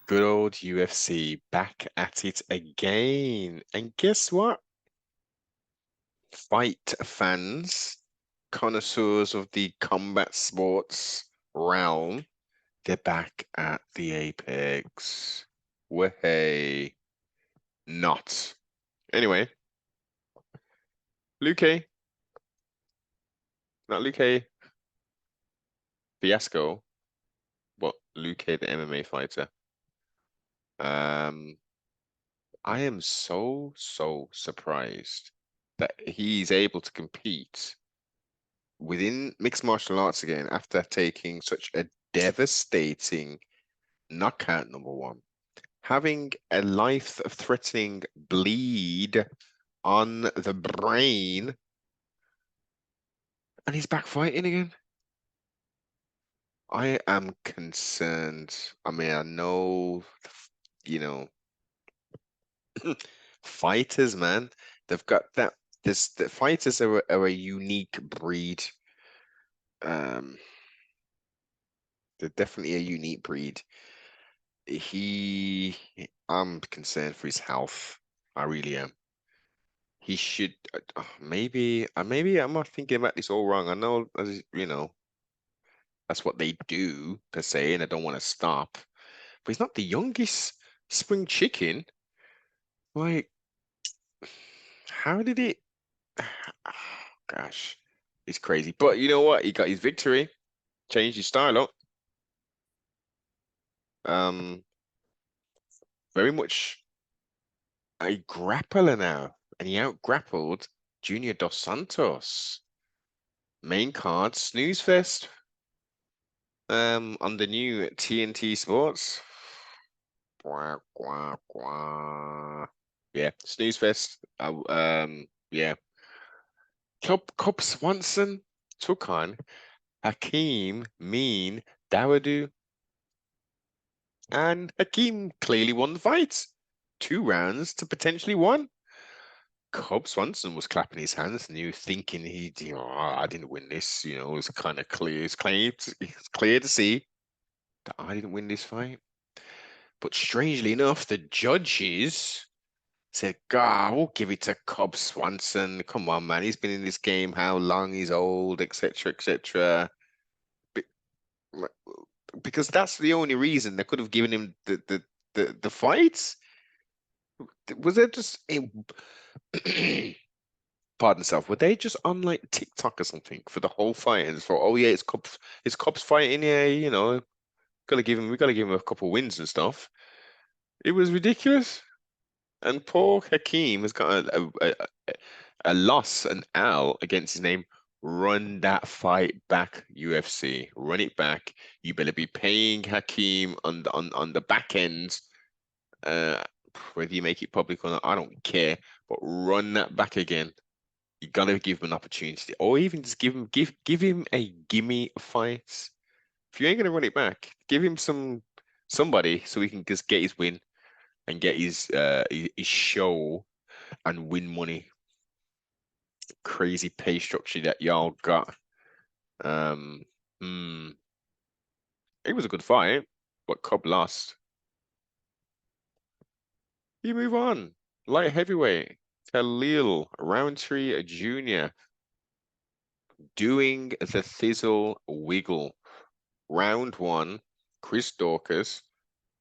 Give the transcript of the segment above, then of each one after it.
Good old UFC back at it again. And guess what? Fight fans, connoisseurs of the combat sports realm, they're back at the apex. Way not. Anyway, Luque, not Luque Fiasco, but Luque the MMA fighter. Um, I am so surprised that he's able to compete within mixed martial arts again after taking such a devastating knockout, number one, having a life-threatening bleed on the brain, and he's back fighting again. I am concerned. I mean, I know, you know, fighters, man, they've got that. The fighters are a unique breed. Um, they're definitely a unique breed. I'm concerned for his health. I really am. He should maybe I'm not thinking about this all wrong. I know, that's what they do per se, and I don't want to stop. But he's not the youngest spring chicken. Like, how did it? Gosh, it's crazy. But you know what? He got his victory, changed his style up. Um, very much a grappler now, and he out grappled Junior Dos Santos. Main card snooze fest. On the new TNT Sports. Quack, quack, quack. Yeah, snooze fest. Yeah. Cub Swanson took on Hakeem Mean Dawodu, and Hakeem clearly won the fight. 2 rounds to potentially one. Cub Swanson was clapping his hands and you thinking I didn't win this. It was kind of clear. It's clear to see that I didn't win this fight. But strangely enough, the judges said, God, we'll give it to Cobb Swanson. Come on, man. He's been in this game how long? He's old, etc., etc. Because that's the only reason they could have given him the fight. Was it just pardon self, were they just on like TikTok or something for the whole fight and for oh yeah, it's Cobb's fighting, yeah, we gotta give him a couple wins and stuff. It was ridiculous. And poor Hakeem has got a loss, an L against his name. Run that fight back, UFC. Run it back. You better be paying Hakeem on the back end. Uh, whether you make it public or not, I don't care. But run that back again. You gotta give him an opportunity, or even just give him a gimme fight. If you ain't gonna run it back, give him somebody so he can just get his win and get his show and win money. Crazy pay structure that y'all got. Um, hmm, it was a good fight, but Cobb lost. You move on. Light heavyweight, Khalil Roundtree Jr. doing the thizzle wiggle. Round one, Chris Dorcas,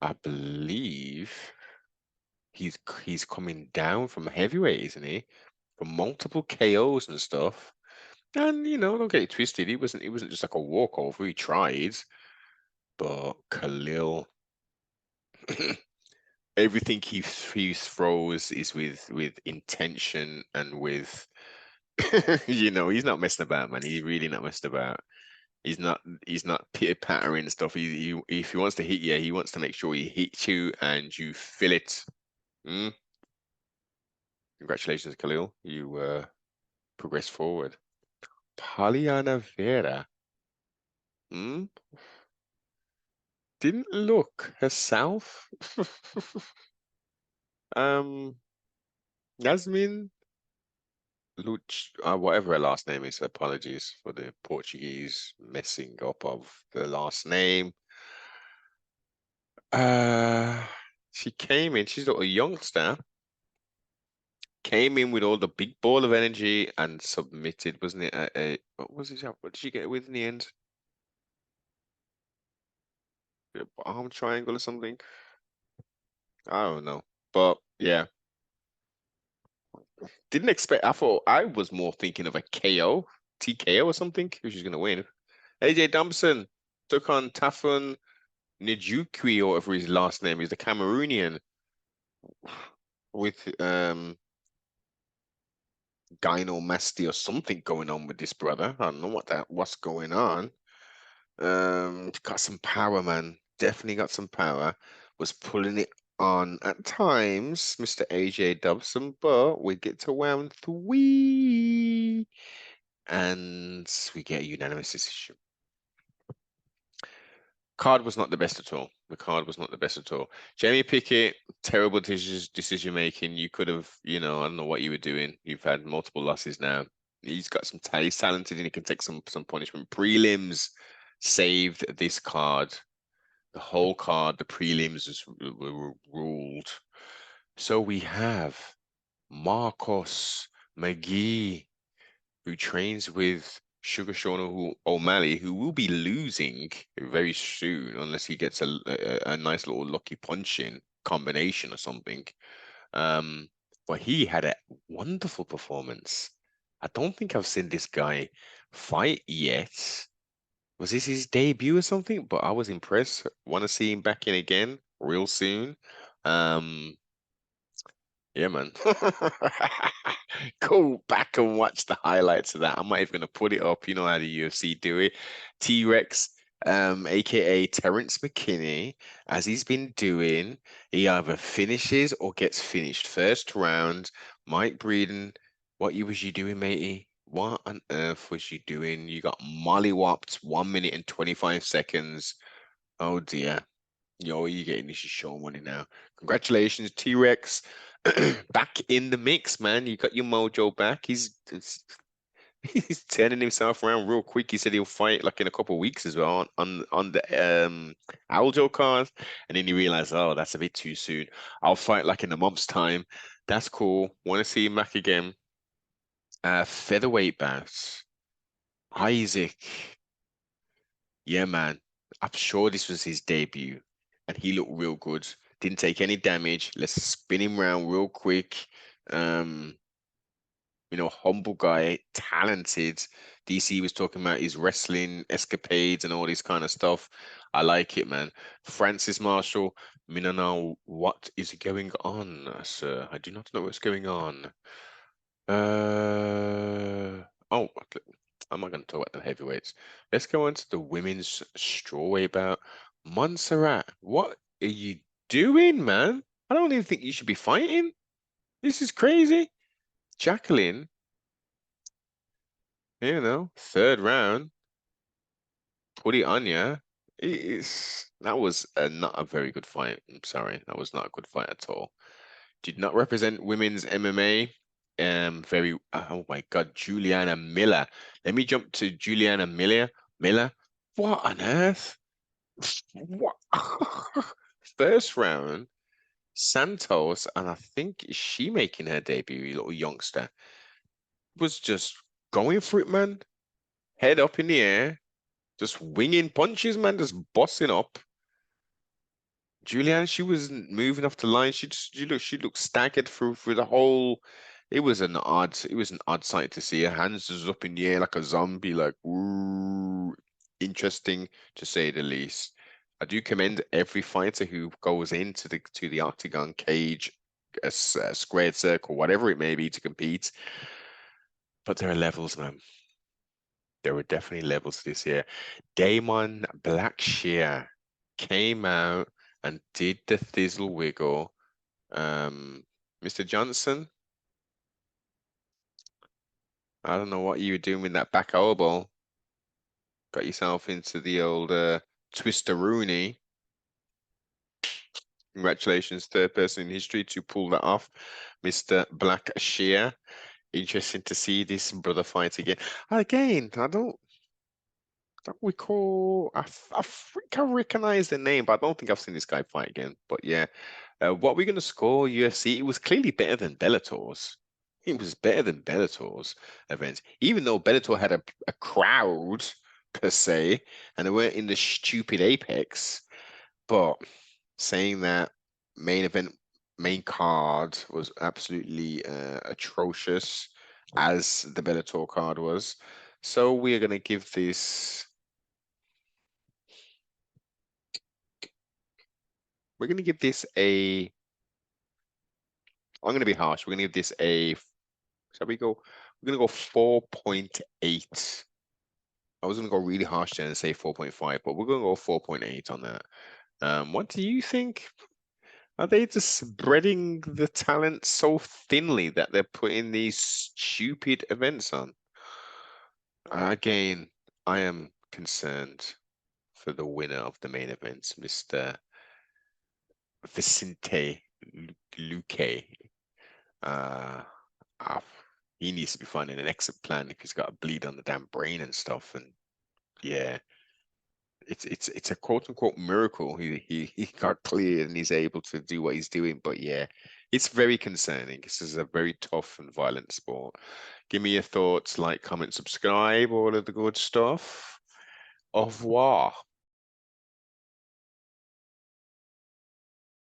I believe he's coming down from heavyweight, isn't he? From multiple KOs and stuff. And don't get it twisted. It wasn't just like a walkover. He tried, but Khalil, everything he throws is with intention and with, he's not messing about, man. He's really not messing about. He's not pitter pattering stuff. If he wants to hit you, he wants to make sure he hits you and you feel it. Mm? Congratulations, Khalil. You progressed forward. Poliana Vera. Mm? Didn't look herself. um, Yasmin Luch, whatever her last name is. Apologies for the Portuguese messing up of the last name. Uh, she came in. She's a little youngster. Came in with all the big ball of energy and submitted, wasn't it? What was it? What did she get with in the end? Arm triangle or something? I don't know. But yeah, didn't expect. I thought I was more thinking of a KO, TKO or something. Who she's gonna win? AJ Thompson took on Tafun Nijukwi, or whatever his last name is, the Cameroonian, with gynomasty or something going on with this brother. I don't know what's going on. Got some power, man. Definitely got some power. Was pulling it on at times, Mr. AJ Dobson, but we get to round three and we get a unanimous decision. Card was not the best at all. The card was not the best at all. Jamie Pickett, terrible decision making. You could have, I don't know what you were doing. You've had multiple losses now. He's got some talent. He's talented and he can take some punishment. Prelims saved this card. The whole card, the prelims were ruled. So we have Marcos McGee, who trains with Sugar Sean O'Malley, who will be losing very soon unless he gets a nice little lucky punch in combination or something. But he had a wonderful performance. I don't think I've seen this guy fight yet. Was this his debut or something? But I was impressed. Want to see him back in again real soon. Um, yeah, man. Go back and watch the highlights of that. I'm not even gonna put it up. You know how the UFC do it. T-Rex, aka Terrence McKinney, as he's been doing, he either finishes or gets finished. First round, Mike Breeden, was you doing, matey? What on earth was you doing? You got mollywopped 1 minute and 25 seconds. Oh dear. Yo, you getting this is show money now. Congratulations, T-Rex. Back in the mix, man. You got your mojo back. He's turning himself around real quick. He said he'll fight like in a couple of weeks as well on the Aljo card. And then he realized, oh, that's a bit too soon. I'll fight like in a month's time. That's cool. Want to see him back again. Featherweight bout. Isaac. Yeah, man. I'm sure this was his debut, and he looked real good. Didn't take any damage. Let's spin him around real quick. Um, humble guy, talented. DC was talking about his wrestling escapades and all this kind of stuff. I like it, man. Francis Marshall, me no know what is going on, sir. I do not know what's going on. Oh, I'm not going to talk about the heavyweights. Let's go on to the women's strawweight bout. Montserrat, what are you doing, man? I don't even think you should be fighting. This is crazy. Jacqueline, third round, put it on ya. That was not a very good fight. I'm sorry, that was not a good fight at all. Did not represent women's MMA. Oh my God, Juliana Miller. Let me jump to Juliana Miller. Miller, what on earth? What? First round, Santos, and I think is she making her debut, you little youngster, was just going for it, man. Head up in the air, just winging punches, man, just bossing up. Julianne, she was moving off the line. She looked staggered through the whole. It was an odd sight to see. Her hands just up in the air like a zombie, like ooh, interesting to say the least. I do commend every fighter who goes into the octagon cage, a squared circle, whatever it may be, to compete. But there are levels, man. There were definitely levels this year. Damon Blackshear came out and did the thizzle wiggle. Mr. Johnson, I don't know what you were doing with that back elbow. Got yourself into the old Twister Rooney. Congratulations, third person in history to pull that off, Mr. Blackshear. Interesting to see this brother fight again. Again, I don't. Don't recall. I think I recognize the name, but I don't think I've seen this guy fight again. But yeah, what we're gonna score UFC? It was clearly better than Bellator's. It was better than Bellator's events, even though Bellator had a crowd per se, and they weren't in the stupid Apex. But saying that main event, main card was absolutely atrocious, as the Bellator card was. So we are gonna give this. We're going to give this a. I'm going to be harsh. We're going to give this a. Shall we go? We're going to go 4.8. I was going to go really harsh there and say 4.5, but we're going to go 4.8 on that. What do you think? Are they just spreading the talent so thinly that they're putting these stupid events on? Again, I am concerned for the winner of the main events, Mr. Vicente Luque. Uh, uh, he needs to be finding an exit plan if he's got a bleed on the damn brain and stuff. And yeah, it's a quote unquote miracle. He got cleared and he's able to do what he's doing. But yeah, it's very concerning. This is a very tough and violent sport. Give me your thoughts, like, comment, subscribe, all of the good stuff. Au revoir.